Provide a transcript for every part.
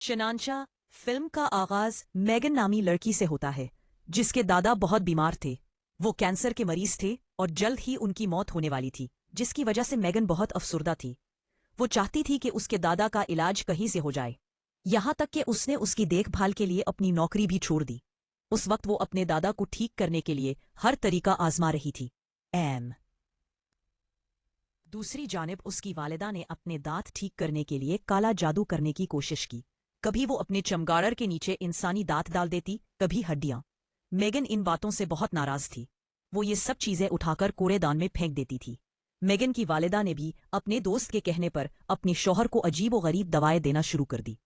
चनांचा film का आगाज मैगन नामी लड़की से होता है जिसके दादा बहुत बीमार थे। वो कैंसर के मरीज थे और जल्द ही उनकी मौत होने वाली थी, जिसकी वजह से मैगन बहुत अफसुर्दा थी। वो चाहती थी कि उसके दादा का इलाज कहीं से हो जाए, यहाँ तक कि उसने उसकी देखभाल के लिए अपनी नौकरी भी छोड़ दी। उस वक्त वो अपने दादा को ठीक करने के लिए हर तरीका आजमा रही थी। दूसरी जानिब उसकी वालिदा ने अपने दांत ठीक करने के लिए काला जादू करने की कोशिश की। कभी वो अपने चमगादड़ के नीचे इंसानी दांत डाल देती, कभी हड्डियां। मेगन इन बातों से बहुत नाराज थी। वो ये सब चीजें उठाकर कूड़ेदान में फेंक देती थी। मेगन की वालिदा ने भी अपने दोस्त के कहने पर अपने शौहर को अजीब व गरीब दवाएं देना शुरू कर दी।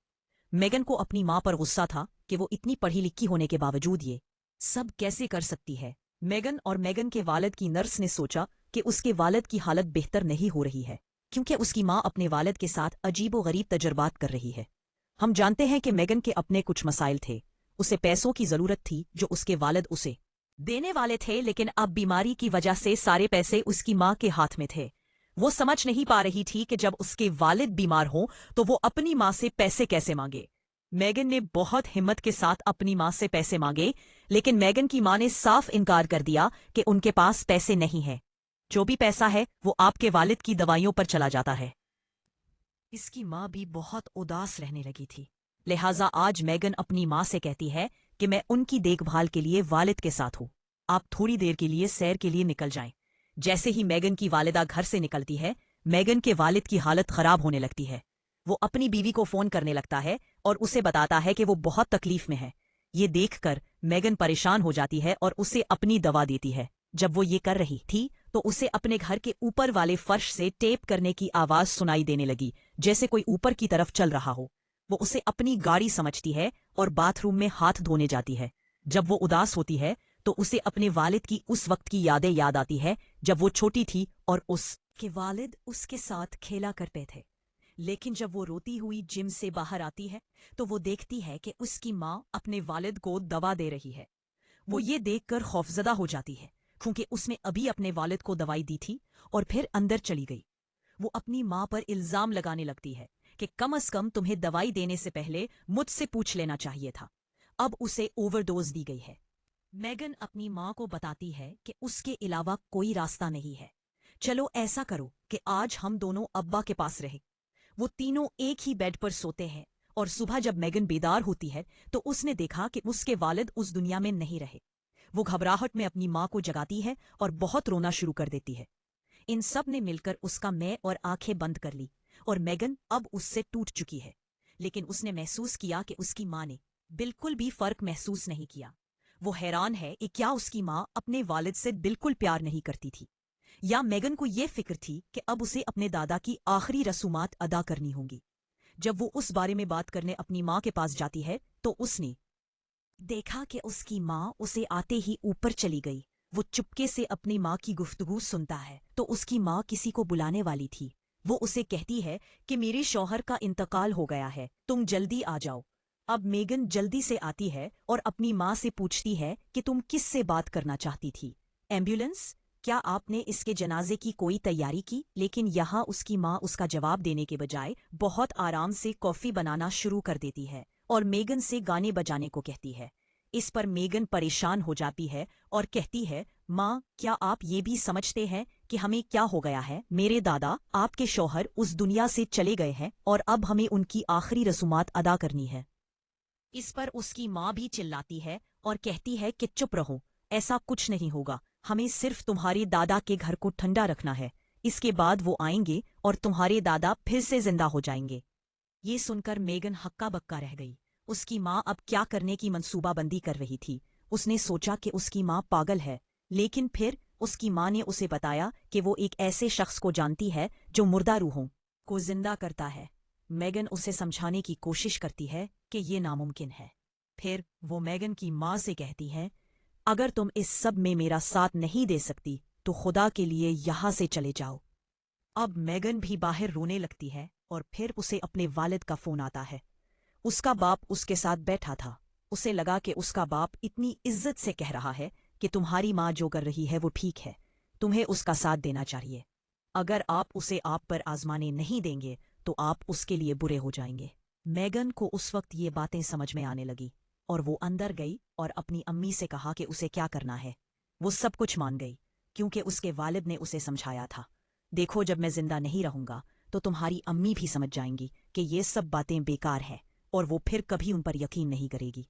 मेगन को अपनी मां पर गुस्सा था कि वो इतनी पढ़ी लिखी होने के बावजूद ये सब कैसे कर सकती है। मेगन और मेगन के वालिद की नर्स ने सोचा कि उसके वालिद की हालत बेहतर नहीं हो रही है, क्योंकि उसकी मां अपने वालिद के साथ अजीब व गरीब तजर्बात कर रही है। हम जानते हैं कि मेगन के अपने कुछ मसाइल थे। उसे पैसों की जरूरत थी जो उसके वालिद उसे देने वाले थे, लेकिन अब बीमारी की वजह से सारे पैसे उसकी मां के हाथ में थे। वो समझ नहीं पा रही थी कि जब उसके वालिद बीमार हों तो वो अपनी मां से पैसे कैसे मांगे। मेगन ने बहुत हिम्मत के साथ अपनी मां से पैसे मांगे, लेकिन मेगन की मां ने साफ इनकार कर दिया कि उनके पास पैसे नहीं है। जो भी पैसा है वो आपके वालिद की दवाइयों पर चला जाता है। इसकी मां भी बहुत उदास रहने लगी थी। लिहाजा आज मेगन अपनी मां से कहती है कि मैं उनकी देखभाल के लिए वालिद के साथ हूं, आप थोड़ी देर के लिए सैर के लिए निकल जाएं। जैसे ही मेगन की वालिदा घर से निकलती है, मेगन के वालिद की हालत खराब होने लगती है। वो अपनी बीवी को फोन करने लगता है और उसे बताता है कि वो बहुत तकलीफ में है। ये देखकर मेगन परेशान हो जाती है और उसे अपनी दवा देती है। जब वो ये कर रही थी तो उसे अपने घर के ऊपर वाले फर्श से टेप करने की आवाज सुनाई देने लगी, जैसे कोई ऊपर की तरफ चल रहा हो। वो उसे अपनी गाड़ी समझती है और बाथरूम में हाथ धोने जाती है। जब वो उदास होती है तो उसे अपने वालिद की उस वक्त की यादें याद आती है जब वो छोटी थी और उसके वालिद उसके साथ खेला करते थे। लेकिन जब वो रोती हुई जिम से बाहर आती है तो वो देखती है कि उसकी मां अपने वालिद को दवा दे रही है। वो ये देखकर खौफजदा हो जाती है, क्योंकि उसने अभी अपने वालिद को दवाई दी थी और फिर अंदर चली गई। वो अपनी मां पर इल्जाम लगाने लगती है कि कम अज कम तुम्हें दवाई देने से पहले मुझसे पूछ लेना चाहिए था। अब उसे ओवरडोज दी गई है। मेगन अपनी मां को बताती है कि उसके अलावा कोई रास्ता नहीं है। चलो ऐसा करो कि आज हम दोनों अब्बा के पास रहे। वो तीनों एक ही बेड पर सोते हैं और सुबह जब मेगन बेदार होती है तो उसने देखा कि उसके वालिद उस दुनिया में नहीं रहे। वो घबराहट में अपनी मां को जगाती है और बहुत रोना शुरू कर देती है। इन सब ने मिलकर उसका मैं और आंखें बंद कर ली और मेगन अब उससे टूट चुकी है। लेकिन उसने महसूस किया कि उसकी मां ने बिल्कुल भी फर्क महसूस नहीं किया। वो हैरान है कि क्या उसकी मां अपने वालिद से बिल्कुल प्यार नहीं करती थी, या मेगन को ये फिक्र थी कि अब उसे अपने दादा की आखिरी रसूमात अदा करनी होंगी। जब वो उस बारे में बात करने अपनी मां के पास जाती है तो उसने देखा कि उसकी मां उसे आते ही ऊपर चली गई। वो चुपके से अपनी मां की गुफ्तगू सुनता है तो उसकी मां किसी को बुलाने वाली थी। वो उसे कहती है कि मेरे शौहर का इंतकाल हो गया है, तुम जल्दी आ जाओ। अब मेगन जल्दी से आती है और अपनी मां से पूछती है कि तुम किस से बात करना चाहती थी, एम्बुलेंस? क्या आपने इसके जनाजे की कोई तैयारी की? लेकिन यहाँ उसकी मां उसका जवाब देने के बजाय बहुत आराम से कॉफी बनाना शुरू कर देती है और मेगन से गाने बजाने को कहती है। इस पर मेगन परेशान हो जाती है और कहती है, मां, क्या आप ये भी समझते हैं कि हमें क्या हो गया है? मेरे दादा, आपके शौहर, उस दुनिया से चले गए हैं और अब हमें उनकी आखिरी रसूमात अदा करनी है। इस पर उसकी मां भी चिल्लाती है और कहती है कि चुप रहो, ऐसा कुछ नहीं होगा। हमें सिर्फ तुम्हारे दादा के घर को ठंडा रखना है। इसके बाद वो आएंगे और तुम्हारे दादा फिर से जिंदा हो जाएंगे। ये सुनकर मेगन हक्का बक्का रह गई। उसकी मां अब क्या करने की मंसूबाबंदी कर रही थी। उसने सोचा कि उसकी मां पागल है, लेकिन फिर उसकी मां ने उसे बताया कि वो एक ऐसे शख्स को जानती है जो मुर्दा रूहों को जिंदा करता है। मेगन उसे समझाने की कोशिश करती है कि ये नामुमकिन है। फिर वो मेगन की मां से कहती है, अगर तुम इस सब में मेरा साथ नहीं दे सकती तो खुदा के लिए यहां से चले जाओ। अब मेगन भी बाहर रोने लगती है और फिर उसे अपने वालिद का फोन आता है। उसका बाप उसके साथ बैठा था। उसे लगा कि उसका बाप इतनी इज्जत से कह रहा है कि तुम्हारी मां जो कर रही है वो ठीक है, तुम्हें उसका साथ देना चाहिए। अगर आप उसे आप पर आजमाने नहीं देंगे तो आप उसके लिए बुरे हो जाएंगे। मेगन को उस वक्त ये बातें समझ में आने लगी और वो अंदर गई और अपनी अम्मी से कहा कि उसे क्या करना है। वो सब कुछ मान गई क्योंकि उसके वालिद ने उसे समझाया था, देखो जब मैं जिंदा नहीं रहूंगा तो तुम्हारी अम्मी भी समझ जाएंगी कि ये सब बातें बेकार है और वो फिर कभी उन पर यकीन नहीं करेगी।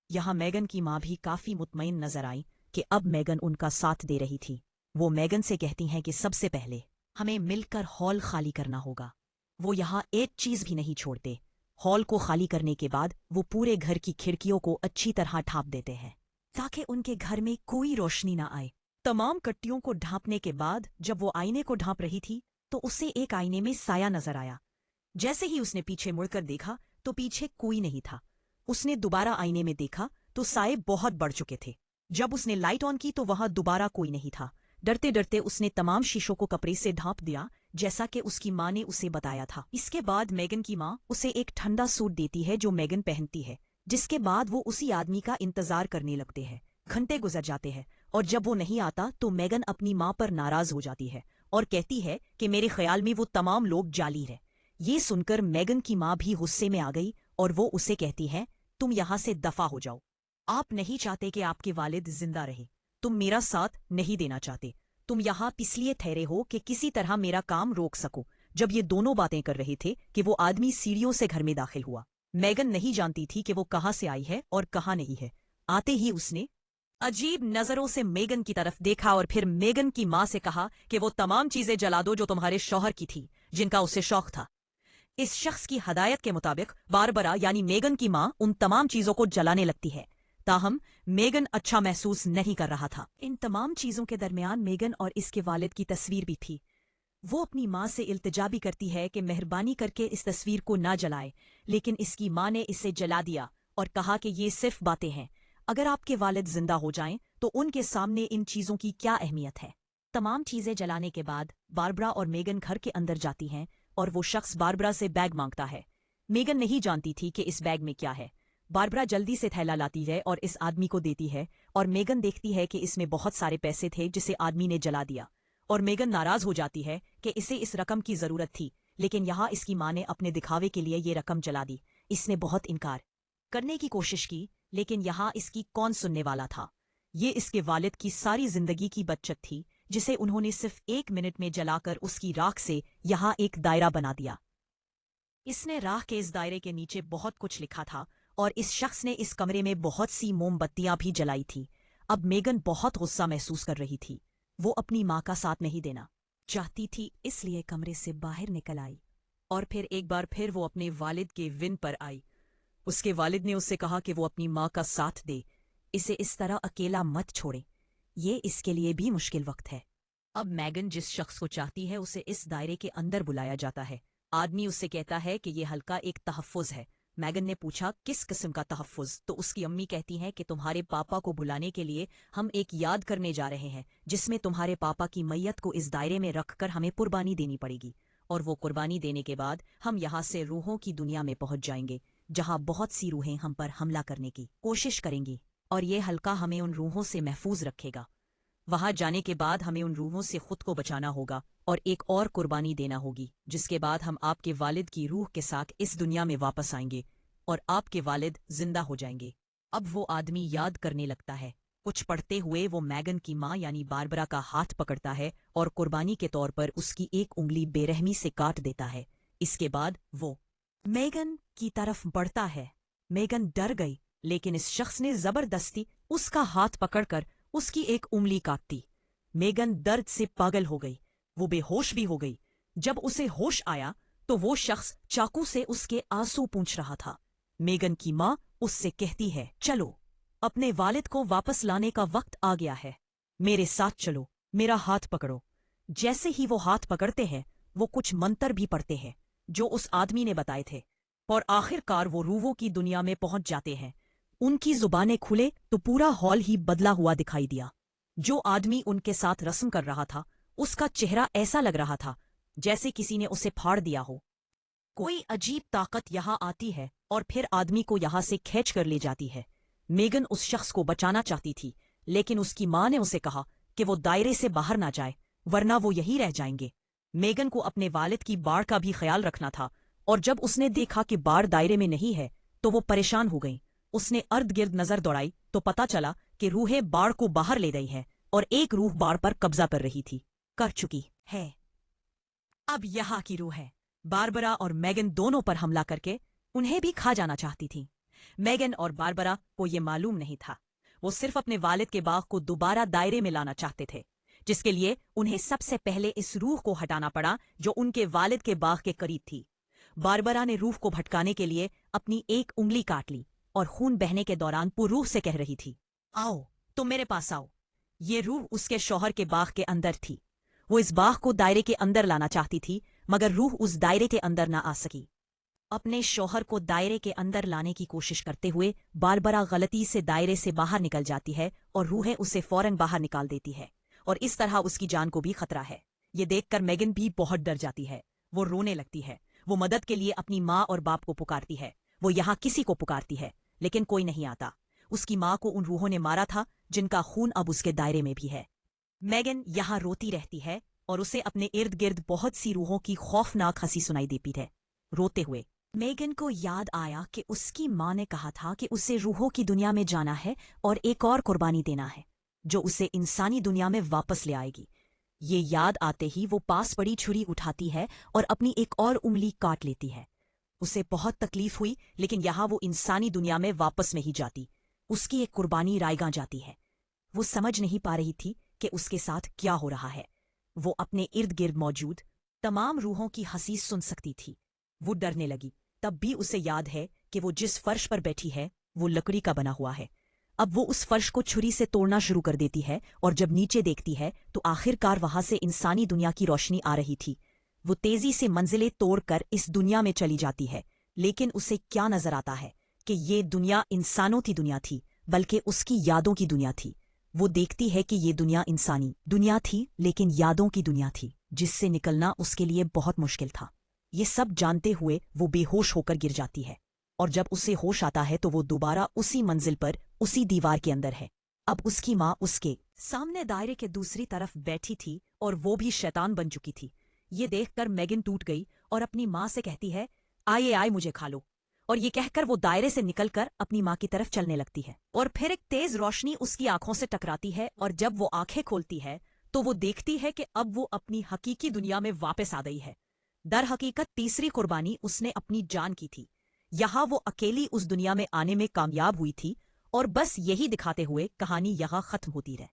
यहाँ मेगन की माँ भी काफी मुतमईन नजर आई कि अब मेगन उनका साथ दे रही थी। वो मेगन से कहती हैं कि सबसे पहले हमें मिलकर हॉल खाली करना होगा। वो यहाँ एक चीज भी नहीं छोड़ते। हॉल को खाली करने के बाद वो पूरे घर की खिड़कियों को अच्छी तरह ढांप देते हैं ताकि उनके घर में कोई रोशनी ना आए। तमाम कट्टियों को ढांपने के बाद जब वो आईने को ढांप रही थी तो उसे एक आईने में साया नजर आया। जैसे ही उसने पीछे मुड़कर देखा तो पीछे कोई नहीं था। उसने दोबारा आईने में देखा तो साए बहुत बढ़ चुके थे। जब उसने लाइट ऑन की तो वहां दोबारा कोई नहीं था। डरते डरते उसने तमाम शीशों को कपड़े से ढांप दिया जैसा कि उसकी माँ ने उसे बताया था। इसके बाद मेगन की माँ उसे एक ठंडा सूट देती है जो मेगन पहनती है, जिसके बाद वो उसी आदमी का इंतजार करने लगते हैं। घंटे गुजर जाते हैं और जब वो नहीं आता तो मेगन अपनी माँ पर नाराज हो जाती है और कहती है कि मेरे ख्याल में वो तमाम लोग जाली है। ये सुनकर मेगन की माँ भी गुस्से में आ गई और वो उसे कहती है, तुम यहाँ से दफा हो जाओ। आप नहीं चाहते कि आपके वालिद जिंदा रहे, तुम मेरा साथ नहीं देना चाहते, तुम यहाँ इसलिए ठहरे हो कि किसी तरह मेरा काम रोक सको। जब ये दोनों बातें कर रहे थे कि वो आदमी सीढ़ियों से घर में दाखिल हुआ। मेगन नहीं जानती थी कि वो कहाँ से आई है और कहाँ नहीं है। आते ही उसने अजीब नजरों से मेगन की तरफ देखा और फिर मेगन की माँ से कहा कि वो तमाम चीजें जला दो जो तुम्हारे शौहर की थी, जिनका उसे शौक था। इस शख्स की हदायत के मुताबिक बारबरा यानी मेगन की माँ उन तमाम चीजों को जलाने लगती है। ताहम मेगन अच्छा महसूस नहीं कर रहा था। इन तमाम चीजों के दरमियान मेगन और इसके वालिद की तस्वीर भी थी। वो अपनी माँ से इल्तिजा भी करती है कि मेहरबानी करके इस तस्वीर को ना जलाए, लेकिन इसकी माँ ने इसे जला दिया और कहा कि ये सिर्फ बातें हैं। अगर आपके वालिद जिंदा हो जाएं तो उनके सामने इन चीजों की क्या अहमियत है। तमाम चीजें जलाने के बाद बारबरा और मेगन घर के अंदर जाती हैं और वो शख्स बारबरा से बैग मांगता है। मेगन नहीं जानती थी कि इस बैग में क्या है। बारबरा जल्दी से थैला लाती है और इस आदमी को देती है और मेगन देखती है कि इसमें बहुत सारे पैसे थे जिसे आदमी ने जला दिया और मेगन नाराज हो जाती है कि इसे इस रकम की जरूरत थी, लेकिन यहाँ इसकी माँ ने अपने दिखावे के लिए ये रकम जला दी। इसने बहुत इनकार करने की कोशिश की, लेकिन यहाँ इसकी कौन सुनने वाला था। ये इसके वालिद की सारी जिंदगी की बचत थी जिसे उन्होंने सिर्फ 1 मिनट में जलाकर उसकी राख से यहाँ एक दायरा बना दिया। इसने राख के इस दायरे के नीचे बहुत कुछ लिखा था और इस शख्स ने इस कमरे में बहुत सी मोमबत्तियां भी जलाई थी। अब मेगन बहुत गुस्सा महसूस कर रही थी। वो अपनी माँ का साथ नहीं देना चाहती थी, इसलिए कमरे से बाहर निकल आई और फिर एक बार फिर वो अपने वालिद के विन पर आई। उसके वालिद ने उससे कहा कि वो अपनी माँ का साथ दे, इसे इस तरह अकेला मत छोड़े, ये इसके लिए भी मुश्किल वक्त है। अब मेगन जिस शख्स को चाहती है उसे इस दायरे के अंदर बुलाया जाता है। आदमी उससे कहता है कि ये हल्का एक तहफ़्फ़ुज़ है। मेगन ने पूछा किस किस्म का तहफ़्फ़ुज़, तो उसकी अम्मी कहती हैं कि तुम्हारे पापा को बुलाने के लिए हम एक याद करने जा रहे हैं जिसमें तुम्हारे पापा की मैयत को इस दायरे में रखकर हमें कुर्बानी देनी पड़ेगी, और वो कुर्बानी देने के बाद हम यहाँ से रूहों की दुनिया में पहुंच जाएंगे जहाँ बहुत सी रूहें हम पर हमला करने की कोशिश करेंगी और ये हल्का हमें उन रूहों से महफूज रखेगा। वहां जाने के बाद हमें उन रूहों से खुद को बचाना होगा और एक और कुर्बानी देना होगी, जिसके बाद हम आपके वालिद की रूह के साथ इस दुनिया में वापस आएंगे और आपके वालिद जिंदा हो जाएंगे। अब वो आदमी याद करने लगता है। कुछ पढ़ते हुए वो मेगन की माँ यानी बारबरा का हाथ पकड़ता है और कुर्बानी के तौर पर उसकी एक उंगली बेरहमी से काट देता है। इसके बाद वो मेगन की तरफ बढ़ता है। मेगन डर गई, लेकिन इस शख्स ने जबरदस्ती उसका हाथ पकड़कर उसकी एक उंगली काटी। मेगन दर्द से पागल हो गई, वो बेहोश भी हो गई। जब उसे होश आया तो वो शख्स चाकू से उसके आंसू पूंछ रहा था। मेगन की माँ उससे कहती है, चलो, अपने वालिद को वापस लाने का वक्त आ गया है, मेरे साथ चलो, मेरा हाथ पकड़ो। जैसे ही वो हाथ पकड़ते हैं वो कुछ मंत्र भी पढ़ते हैं जो उस आदमी ने बताए थे और आखिरकार वो रूहों की दुनिया में पहुंच जाते हैं। उनकी जुबानें खुले तो पूरा हॉल ही बदला हुआ दिखाई दिया। जो आदमी उनके साथ रस्म कर रहा था उसका चेहरा ऐसा लग रहा था जैसे किसी ने उसे फाड़ दिया हो। कोई अजीब ताकत यहाँ आती है और फिर आदमी को यहाँ से खींच कर ले जाती है। मेगन उस शख्स को बचाना चाहती थी, लेकिन उसकी माँ ने उसे कहा कि वो दायरे से बाहर ना जाए वरना वो यहीं रह जाएंगे। मेगन को अपने वालिद की बाढ़ का भी ख्याल रखना था और जब उसने देखा कि बाड़ दायरे में नहीं है तो वो परेशान हो गई। उसने अर्ध गिर्द नजर दौड़ाई तो पता चला कि रूहें बाड़ को बाहर ले गई हैं और एक रूह बाड़ पर कब्जा कर रही थी, कर चुकी है। अब यहाँ की रूह है। बारबरा और मैगन दोनों पर हमला करके उन्हें भी खा जाना चाहती थी। मैगन और बारबरा को ये मालूम नहीं था। वो सिर्फ अपने वालिद के बाग को दोबारा दायरे में लाना चाहते थे, जिसके लिए उन्हें सबसे पहले इस रूह को हटाना पड़ा जो उनके वालिद के बाग के करीब थी। बारबरा ने रूह को भटकाने के लिए अपनी एक उंगली काट ली और खून बहने के दौरान वो रूह से कह रही थी, आओ तुम मेरे पास आओ। ये रूह उसके शौहर के बाग के अंदर थी। वो इस बाग को दायरे के अंदर लाना चाहती थी, मगर रूह उस दायरे के अंदर ना आ सकी। अपने शौहर को दायरे के अंदर लाने की कोशिश करते हुए बारबरा गलती से दायरे से बाहर निकल जाती है और रूहें उसे फौरन बाहर निकाल देती है और इस तरह उसकी जान को भी खतरा है। ये देखकर मैगन भी बहुत डर जाती है। वो रोने लगती है। वो मदद के लिए अपनी माँ और बाप को पुकारती है। वो यहाँ किसी को पुकारती है लेकिन कोई नहीं आता। उसकी माँ को उन रूहों ने मारा था जिनका खून अब उसके दायरे में भी है। मैगन यहाँ रोती रहती है और उसे अपने इर्द गिर्द बहुत सी रूहों की खौफनाक हंसी सुनाई देती है। रोते हुए मैगन को याद आया कि उसकी माँ ने कहा था कि उसे रूहों की दुनिया में जाना है और एक और कुर्बानी देना है जो उसे इंसानी दुनिया में वापस ले आएगी। ये याद आते ही वो पास पड़ी छुरी उठाती है और अपनी एक और उंगली काट लेती है। उसे बहुत तकलीफ हुई लेकिन यहाँ वो इंसानी दुनिया में वापस नहीं जाती। उसकी एक कुर्बानी रायगा जाती है। वो समझ नहीं पा रही थी कि उसके साथ क्या हो रहा है। वो अपने इर्द गिर्द मौजूद तमाम रूहों की हंसी सुन सकती थी। वो डरने लगी। तब भी उसे याद है कि वो जिस फर्श पर बैठी है वो लकड़ी का बना हुआ है। अब वो उस फर्श को छुरी से तोड़ना शुरू कर देती है और जब नीचे देखती है तो आखिरकार वहां से इंसानी दुनिया की रोशनी आ रही थी। वो तेजी से मंजिलें तोड़कर इस दुनिया में चली जाती है, लेकिन उसे क्या नजर आता है कि ये दुनिया इंसानों की दुनिया थी बल्कि उसकी यादों की दुनिया थी। वो देखती है कि ये दुनिया इंसानी दुनिया थी लेकिन यादों की दुनिया थी, जिससे निकलना उसके लिए बहुत मुश्किल था। ये सब जानते हुए वो बेहोश होकर गिर जाती है और जब उसे होश आता है तो वो दोबारा उसी मंजिल पर उसी दीवार के अंदर है। अब उसकी माँ उसके सामने दायरे के दूसरी तरफ बैठी थी और वो भी शैतान बन चुकी थी। ये देखकर मैगन टूट गई और अपनी माँ से कहती है, आइए आए मुझे खा लो। और ये कहकर वो दायरे से निकलकर अपनी माँ की तरफ चलने लगती है और फिर एक तेज रोशनी उसकी आंखों से टकराती है और जब वो आंखें खोलती है तो वो देखती है कि अब वो अपनी हकीकी दुनिया में वापस आ गई है। दर हकीकत तीसरी कुर्बानी उसने अपनी जान की थी। यहाँ वो अकेली उस दुनिया में आने में कामयाब हुई थी और बस यही दिखाते हुए कहानी यहाँ खत्म होती रहे।